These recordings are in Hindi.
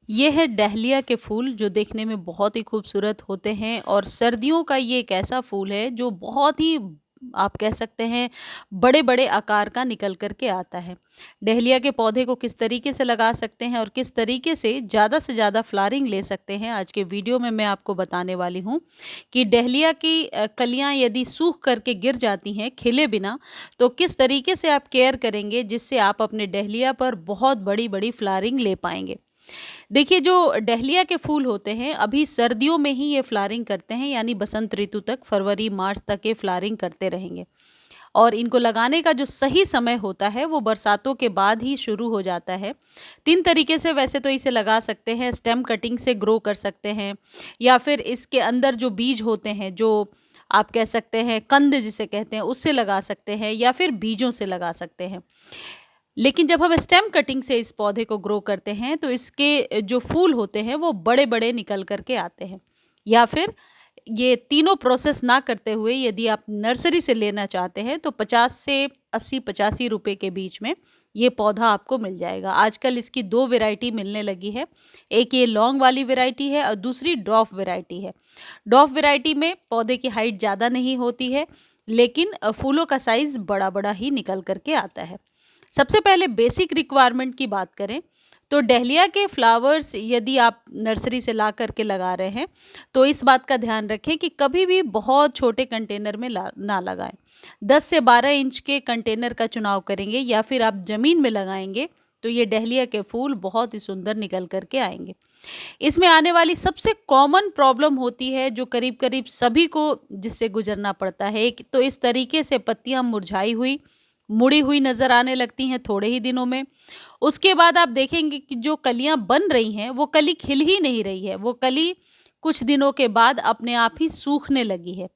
ये है डहलिया के फूल जो देखने में बहुत ही खूबसूरत होते हैं और सर्दियों का ये एक ऐसा फूल है जो बहुत ही आप कह सकते हैं बड़े बड़े आकार का निकल कर के आता है। डहलिया के पौधे को किस तरीके से लगा सकते हैं और किस तरीके से ज़्यादा फ्लावरिंग ले सकते हैं, आज के वीडियो में मैं आपको बताने वाली हूँ कि डहलिया की कलियाँ यदि सूख करके गिर जाती हैं खिले बिना, तो किस तरीके से आप केयर करेंगे जिससे आप अपने डहलिया पर बहुत बड़ी बड़ी फ्लावरिंग ले पाएंगे। देखिए, जो डहलिया के फूल होते हैं अभी सर्दियों में ही ये फ्लावरिंग करते हैं, यानी बसंत ऋतु तक फरवरी मार्च तक ये फ्लावरिंग करते रहेंगे। और इनको लगाने का जो सही समय होता है वो बरसातों के बाद ही शुरू हो जाता है। 3 तरीके से वैसे तो इसे लगा सकते हैं, स्टेम कटिंग से ग्रो कर सकते हैं या फिर इसके अंदर जो बीज होते हैं, जो आप कह सकते हैं कंद जिसे कहते हैं, उससे लगा सकते हैं या फिर बीजों से लगा सकते हैं। लेकिन जब हम स्टेम कटिंग से इस पौधे को ग्रो करते हैं तो इसके जो फूल होते हैं वो बड़े बड़े निकल कर के आते हैं। या फिर ये तीनों प्रोसेस ना करते हुए यदि आप नर्सरी से लेना चाहते हैं तो 50 से 80-85 रुपए के बीच में ये पौधा आपको मिल जाएगा। आजकल इसकी 2 वैरायटी मिलने लगी है। एक ये लॉन्ग वाली वैरायटी है और दूसरी ड्वार्फ वैरायटी है। ड्वार्फ वैरायटी में पौधे की हाइट ज़्यादा नहीं होती है, लेकिन फूलों का साइज़ बड़ा बड़ा ही निकल कर के आता है। सबसे पहले बेसिक रिक्वायरमेंट की बात करें तो डहलिया के फ्लावर्स यदि आप नर्सरी से ला करके लगा रहे हैं तो इस बात का ध्यान रखें कि कभी भी बहुत छोटे कंटेनर में ना लगाएं। 10 से 12 इंच के कंटेनर का चुनाव करेंगे या फिर आप ज़मीन में लगाएंगे तो ये डहलिया के फूल बहुत ही सुंदर निकल करके आएंगे। इसमें आने वाली सबसे कॉमन प्रॉब्लम होती है जो करीब करीब सभी को जिससे गुजरना पड़ता है, तो इस तरीके से पत्तियां मुरझाई हुई मुड़ी हुई नज़र आने लगती हैं थोड़े ही दिनों में। उसके बाद आप देखेंगे कि जो कलियां बन रही हैं वो कली खिल ही नहीं रही है, वो कली कुछ दिनों के बाद अपने आप ही सूखने लगी है।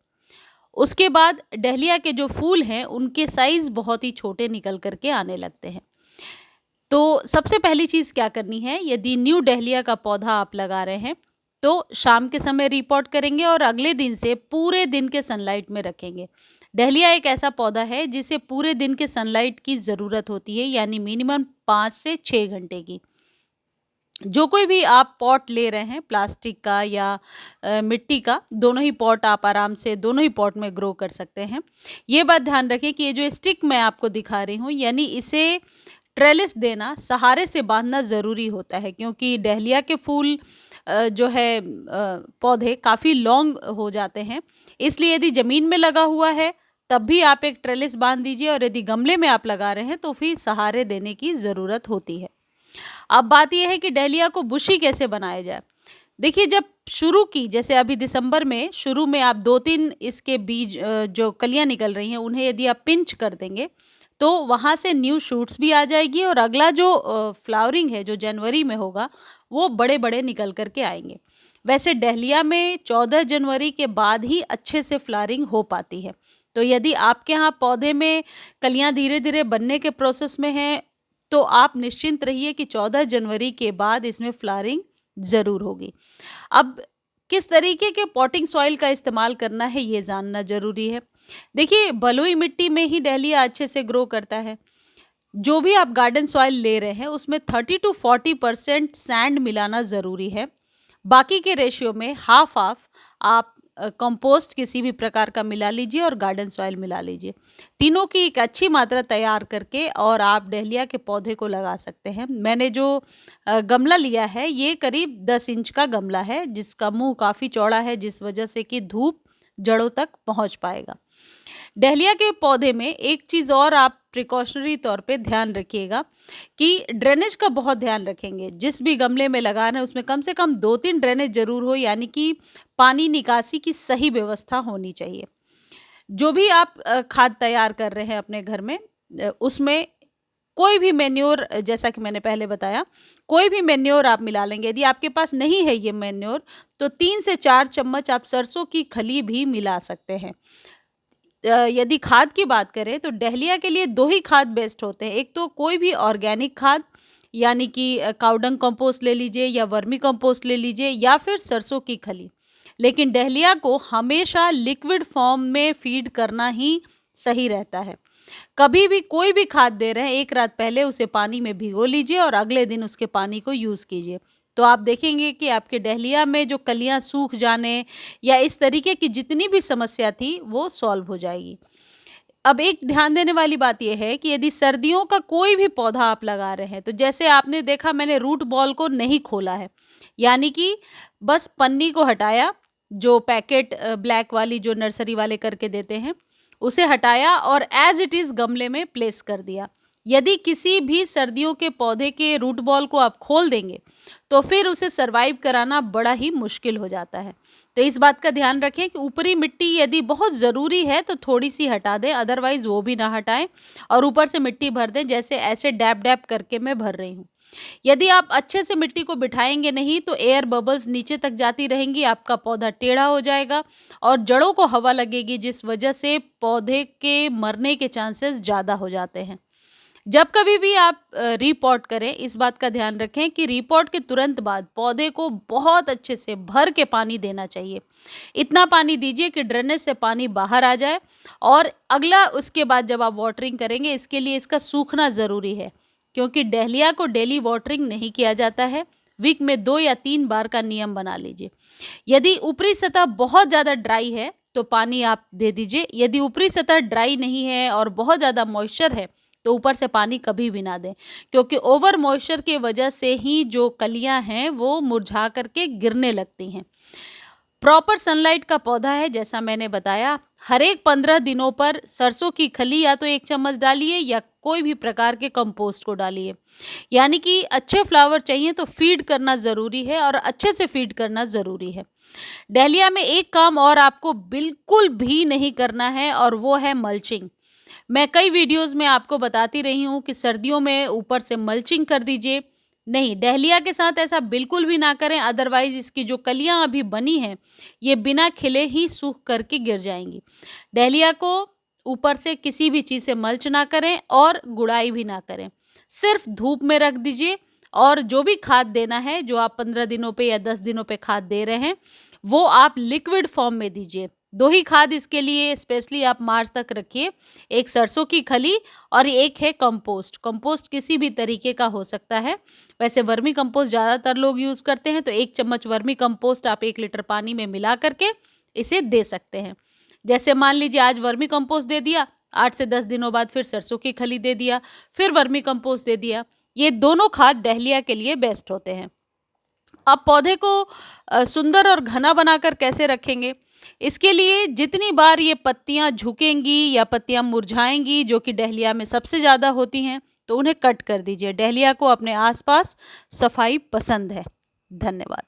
उसके बाद डहलिया के जो फूल हैं उनके साइज़ बहुत ही छोटे निकल कर के आने लगते हैं। तो सबसे पहली चीज़ क्या करनी है, यदि न्यू डहलिया का पौधा आप लगा रहे हैं तो शाम के समय रिपोर्ट करेंगे और अगले दिन से पूरे दिन के सनलाइट में रखेंगे। डहलिया एक ऐसा पौधा है जिसे पूरे दिन के सनलाइट की ज़रूरत होती है, यानी मिनिमम 5 से 6 घंटे की। जो कोई भी आप पॉट ले रहे हैं प्लास्टिक का या मिट्टी का, दोनों ही पॉट आप आराम से दोनों ही पॉट में ग्रो कर सकते हैं। ये बात ध्यान रखें कि ये जो स्टिक मैं आपको दिखा रही हूँ, यानी इसे ट्रेलिस देना, सहारे से बांधना ज़रूरी होता है, क्योंकि डहलिया के फूल जो है पौधे काफ़ी लॉन्ग हो जाते हैं। इसलिए यदि ज़मीन में लगा हुआ है तब भी आप एक ट्रेलिस बांध दीजिए और यदि गमले में आप लगा रहे हैं तो फिर सहारे देने की ज़रूरत होती है। अब बात यह है कि डहलिया को बुशी कैसे बनाया जाए। देखिए, जब शुरू की, जैसे अभी दिसंबर में शुरू में आप 2-3 इसके बीज जो कलियां निकल रही हैं उन्हें यदि आप पिंच कर देंगे तो वहाँ से न्यू शूट्स भी आ जाएगी और अगला जो फ्लावरिंग है जो जनवरी में होगा वो बड़े बड़े निकल कर के आएंगे। वैसे डहलिया में 14 जनवरी के बाद ही अच्छे से फ्लावरिंग हो पाती है। तो यदि आपके यहाँ पौधे में कलियां धीरे धीरे बनने के प्रोसेस में हैं तो आप निश्चिंत रहिए कि 14 जनवरी के बाद इसमें फ्लावरिंग ज़रूर होगी। अब किस तरीके के पॉटिंग सॉइल का इस्तेमाल करना है ये जानना ज़रूरी है। देखिए, बलुई मिट्टी में ही डहलिया अच्छे से ग्रो करता है। जो भी आप गार्डन सॉइल ले रहे हैं उसमें 30 टू 40% सैंड मिलाना ज़रूरी है। बाकी के रेशियो में हाफ हाफ आप कंपोस्ट किसी भी प्रकार का मिला लीजिए और गार्डन सॉइल मिला लीजिए। तीनों की एक अच्छी मात्रा तैयार करके और आप डहलिया के पौधे को लगा सकते हैं। मैंने जो गमला लिया है ये करीब 10 इंच का गमला है, जिसका मुंह काफ़ी चौड़ा है, जिस वजह से कि धूप जड़ों तक पहुंच पाएगा। डहलिया के पौधे में एक चीज़ और आप प्रिकॉशनरी तौर पे ध्यान रखिएगा कि ड्रेनेज का बहुत ध्यान रखेंगे। जिस भी गमले में लगा रहे हैं उसमें कम से कम 2-3 ड्रेनेज जरूर हो, यानी कि पानी निकासी की सही व्यवस्था होनी चाहिए। जो भी आप खाद तैयार कर रहे हैं अपने घर में, उसमें कोई भी मेन्योर, जैसा कि मैंने पहले बताया, कोई भी मेन्योर आप मिला लेंगे। यदि आपके पास नहीं है ये मेन्योर तो 3 से 4 चम्मच आप सरसों की खली भी मिला सकते हैं। यदि खाद की बात करें तो डहलिया के लिए 2 ही खाद बेस्ट होते हैं। एक तो कोई भी ऑर्गेनिक खाद, यानी कि काउडंग कंपोस्ट ले लीजिए या वर्मी कंपोस्ट ले लीजिए या फिर सरसों की खली। लेकिन डहलिया को हमेशा लिक्विड फॉर्म में फीड करना ही सही रहता है। कभी भी कोई भी खाद दे रहे हैं, एक रात पहले उसे पानी में भिगो लीजिए और अगले दिन उसके पानी को यूज़ कीजिए। तो आप देखेंगे कि आपके डहलिया में जो कलियां सूख जाने या इस तरीके की जितनी भी समस्या थी वो सॉल्व हो जाएगी। अब एक ध्यान देने वाली बात यह है कि यदि सर्दियों का कोई भी पौधा आप लगा रहे हैं, तो जैसे आपने देखा मैंने रूट बॉल को नहीं खोला है, यानी कि बस पन्नी को हटाया, जो पैकेट ब्लैक वाली जो नर्सरी वाले करके देते हैं उसे हटाया और एज इट इज़ गमले में प्लेस कर दिया। यदि किसी भी सर्दियों के पौधे के रूट बॉल को आप खोल देंगे तो फिर उसे सरवाइव कराना बड़ा ही मुश्किल हो जाता है। तो इस बात का ध्यान रखें कि ऊपरी मिट्टी यदि बहुत ज़रूरी है तो थोड़ी सी हटा दें, अदरवाइज़ वो भी ना हटाएं और ऊपर से मिट्टी भर दें, जैसे ऐसे डैब डैब करके मैं भर रही हूँ। यदि आप अच्छे से मिट्टी को बिठाएंगे नहीं तो एयर बबल्स नीचे तक जाती रहेंगी, आपका पौधा टेढ़ा हो जाएगा और जड़ों को हवा लगेगी, जिस वजह से पौधे के मरने के चांसेस ज़्यादा हो जाते हैं। जब कभी भी आप रीपॉट करें, इस बात का ध्यान रखें कि रीपॉट के तुरंत बाद पौधे को बहुत अच्छे से भर के पानी देना चाहिए। इतना पानी दीजिए कि ड्रेनेज से पानी बाहर आ जाए। और अगला उसके बाद जब आप वाटरिंग करेंगे, इसके लिए इसका सूखना ज़रूरी है, क्योंकि डहलिया को डेली वाटरिंग नहीं किया जाता है। वीक में 2 या 3 बार का नियम बना लीजिए। यदि ऊपरी सतह बहुत ज़्यादा ड्राई है तो पानी आप दे दीजिए। यदि ऊपरी सतह ड्राई नहीं है और बहुत ज़्यादा मॉइस्चर है तो ऊपर से पानी कभी भी ना दें, क्योंकि ओवर मॉइस्चर की वजह से ही जो कलियां हैं वो मुरझा करके गिरने लगती हैं। प्रॉपर सनलाइट का पौधा है, जैसा मैंने बताया। हर एक 15 दिनों पर सरसों की खली या तो 1 चम्मच डालिए या कोई भी प्रकार के कंपोस्ट को डालिए। यानी कि अच्छे फ्लावर चाहिए तो फीड करना ज़रूरी है और अच्छे से फीड करना ज़रूरी है। डहलिया में एक काम और आपको बिल्कुल भी नहीं करना है और वो है मल्चिंग। मैं कई वीडियोस में आपको बताती रही हूँ कि सर्दियों में ऊपर से मल्चिंग कर दीजिए। नहीं, डहलिया के साथ ऐसा बिल्कुल भी ना करें, अदरवाइज इसकी जो कलियां अभी बनी हैं ये बिना खिले ही सूख करके गिर जाएंगी। डहलिया को ऊपर से किसी भी चीज़ से मल्च ना करें और गुड़ाई भी ना करें, सिर्फ धूप में रख दीजिए। और जो भी खाद देना है, जो आप 15 दिनों पे या 10 दिनों पे खाद दे रहे हैं, वो आप लिक्विड फॉर्म में दीजिए। 2 ही खाद इसके लिए स्पेशली आप मार्च तक रखिए, एक सरसों की खली और एक है कंपोस्ट। कंपोस्ट किसी भी तरीके का हो सकता है, वैसे वर्मी कंपोस्ट ज़्यादातर लोग यूज़ करते हैं, तो 1 चम्मच वर्मी कंपोस्ट आप 1 लीटर पानी में मिला करके इसे दे सकते हैं। जैसे मान लीजिए आज वर्मी कंपोस्ट दे दिया, 8 से 10 दिनों बाद फिर सरसों की खली दे दिया, फिर वर्मी कंपोस्ट दे दिया। ये दोनों खाद डहलिया के लिए बेस्ट होते हैं। आप पौधे को सुंदर और घना बनाकर कैसे रखेंगे? इसके लिए जितनी बार ये पत्तियां झुकेंगी या पत्तियां मुरझाएंगी, जो कि डहलिया में सबसे ज़्यादा होती हैं, तो उन्हें कट कर दीजिए। डहलिया को अपने आसपास सफाई पसंद है। धन्यवाद।